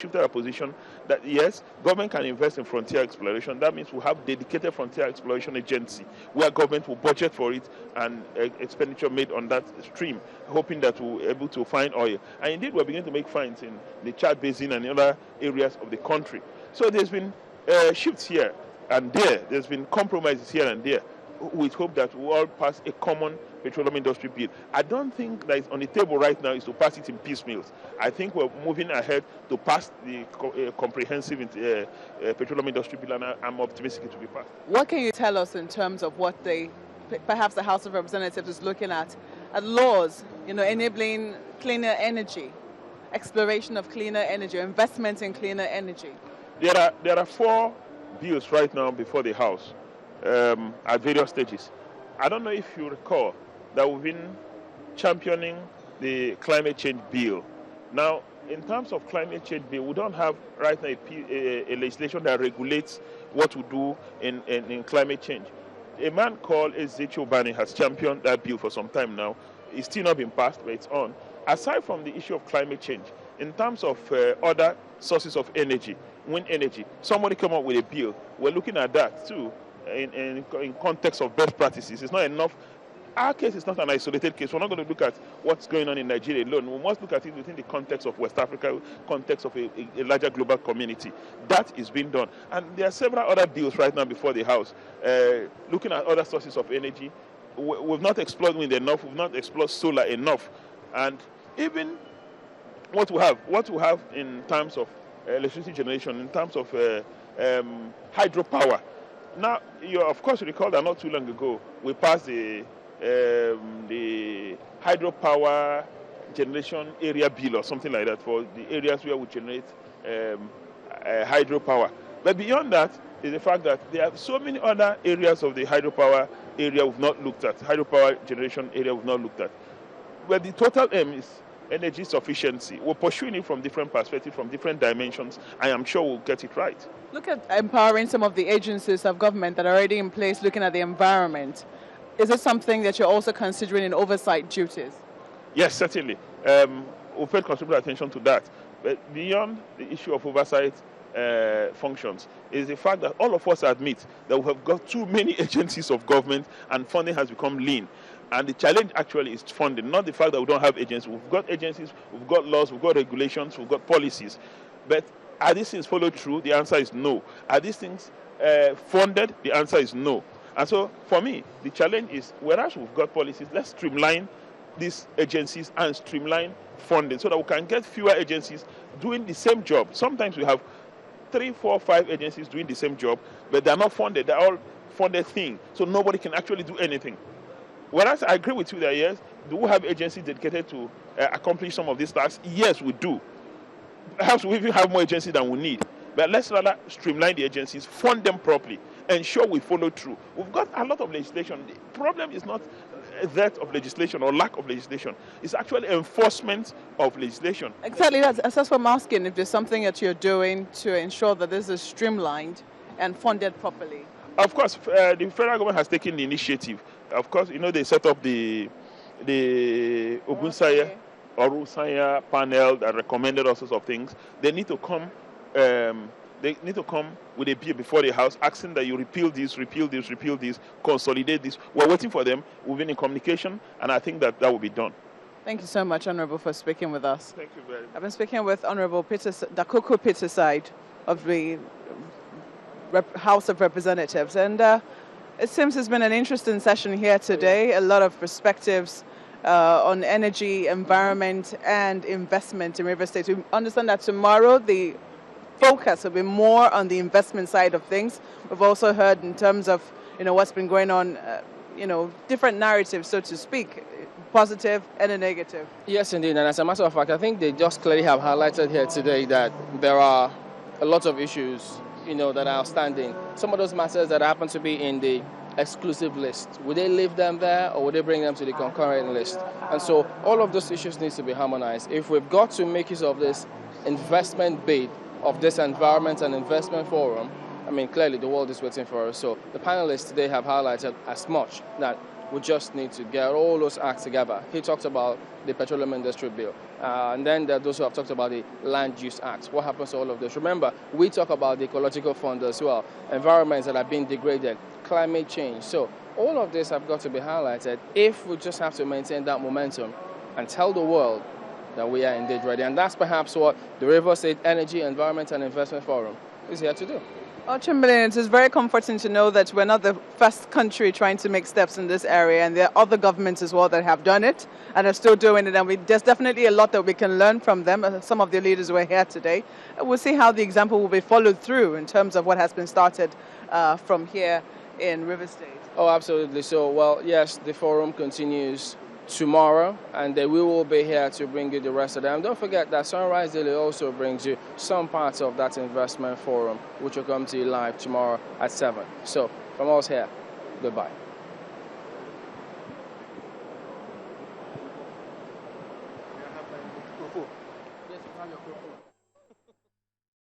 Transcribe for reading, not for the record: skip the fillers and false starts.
shifted our position that yes, government can invest in frontier exploration. That means we'll have dedicated frontier exploration agency where government will budget for it and expenditure made on that stream, hoping that we'll be able to find oil. And indeed, we're beginning to make finds in the Chad Basin and in other areas of the country. So there's been shifts here and there. There's been compromises here and there with hope that we'll all pass a common petroleum industry bill. I don't think that is on the table right now is to pass it in piecemeals. I think we're moving ahead to pass the comprehensive petroleum industry bill, and I'm optimistic it will be passed. What can you tell us in terms of what perhaps the House of Representatives is looking at laws, enabling cleaner energy, exploration of cleaner energy, investment in cleaner energy? There are 4 bills right now before the House at various stages. I don't know if you recall that we've been championing the climate change bill. Now, in terms of climate change bill, we don't have right now a legislation that regulates what we do in climate change. A man called Ezekiel Bani has championed that bill for some time now. It's still not been passed, but it's on. Aside from the issue of climate change, in terms of other sources of energy, wind energy, somebody came up with a bill. We're looking at that too in context of best practices. It's not enough. Our case is not an isolated case. We're not going to look at what's going on in Nigeria alone. We must look at it within the context of West Africa, context of a larger global community. That is being done. And there are several other bills right now before the House, looking at other sources of energy. We've not explored wind enough. We've not explored solar enough. And even what we have in terms of electricity generation, in terms of hydropower. Now, you of course recall that not too long ago we passed the hydropower generation area bill or something like that for the areas where we generate hydropower. But beyond that is the fact that there are so many other areas of the hydropower area we've not looked at, hydropower generation area we've not looked at. But the total aim is energy sufficiency. We're pursuing it from different perspectives, from different dimensions. I am sure we'll get it right. Look at empowering some of the agencies of government that are already in place looking at the environment. Is it something that you're also considering in oversight duties? Yes, certainly. We've paid considerable attention to that. But beyond the issue of oversight functions is the fact that all of us admit that we have got too many agencies of government and funding has become lean. And the challenge actually is funding, not the fact that we don't have agencies. We've got agencies, we've got laws, we've got regulations, we've got policies. But are these things followed through? The answer is no. Are these things funded? The answer is no. And so for me, the challenge is, whereas we've got policies, let's streamline these agencies and streamline funding so that we can get fewer agencies doing the same job. Sometimes we have 3, 4, 5 agencies doing the same job, but they're not funded. They're all funded things, so nobody can actually do anything. Whereas I agree with you that yes, do we have agencies dedicated to accomplish some of these tasks? Yes, we do. Perhaps we even have more agencies than we need. But let's rather streamline the agencies, fund them properly, ensure we follow through. We've got a lot of legislation. The problem is not that of legislation or lack of legislation. It's actually enforcement of legislation. Exactly. That's what I'm asking, if there's something that you're doing to ensure that this is streamlined and funded properly. Of course, the federal government has taken the initiative. Of course, they set up the Ogunsanya or Rusanya panel that recommended all sorts of things. They need to come. They need to come with a bill before the House, asking that you repeal this, consolidate this. We're waiting for them. We've been in communication, and I think that will be done. Thank you so much, Honourable, for speaking with us. Thank you very much. I've been speaking with Honourable Dakoko Peterside of the House of Representatives, and it seems it's been an interesting session here today. A lot of perspectives on energy, environment, and investment in River State. We understand that tomorrow the focus will be more on the investment side of things. We've also heard in terms of what's been going on, different narratives, so to speak, positive and a negative. Yes, indeed. And as a matter of fact, I think they just clearly have highlighted here today that there are a lot of issues that are outstanding. Some of those matters that happen to be in the exclusive list, would they leave them there or would they bring them to the concurrent list? And so all of those issues need to be harmonized. If we've got to make use of this investment bid of this Environment and Investment Forum, clearly the world is waiting for us. So the panelists today have highlighted as much that We just need to get all those acts together. He talked about the Petroleum Industry Bill. And then there are those who have talked about the Land Use Act. What happens to all of this? Remember, we talk about the Ecological Fund as well, environments that are being degraded, climate change. So all of this have got to be highlighted if we just have to maintain that momentum and tell the world that we are indeed ready. And that's perhaps what the Rivers State Energy, Environment and Investment Forum is here to do. Well, Chamberlain, it is very comforting to know that we're not the first country trying to make steps in this area, and there are other governments as well that have done it and are still doing it, and there's definitely a lot that we can learn from them. Some of the leaders were here today. We'll see how the example will be followed through in terms of what has been started from here in River State. Oh, absolutely. So, well, yes, the forum continues tomorrow, and we will be here to bring you the rest of them. Don't forget that Sunrise Daily also brings you some parts of that investment forum, which will come to you live tomorrow at 7. So, from us here, goodbye.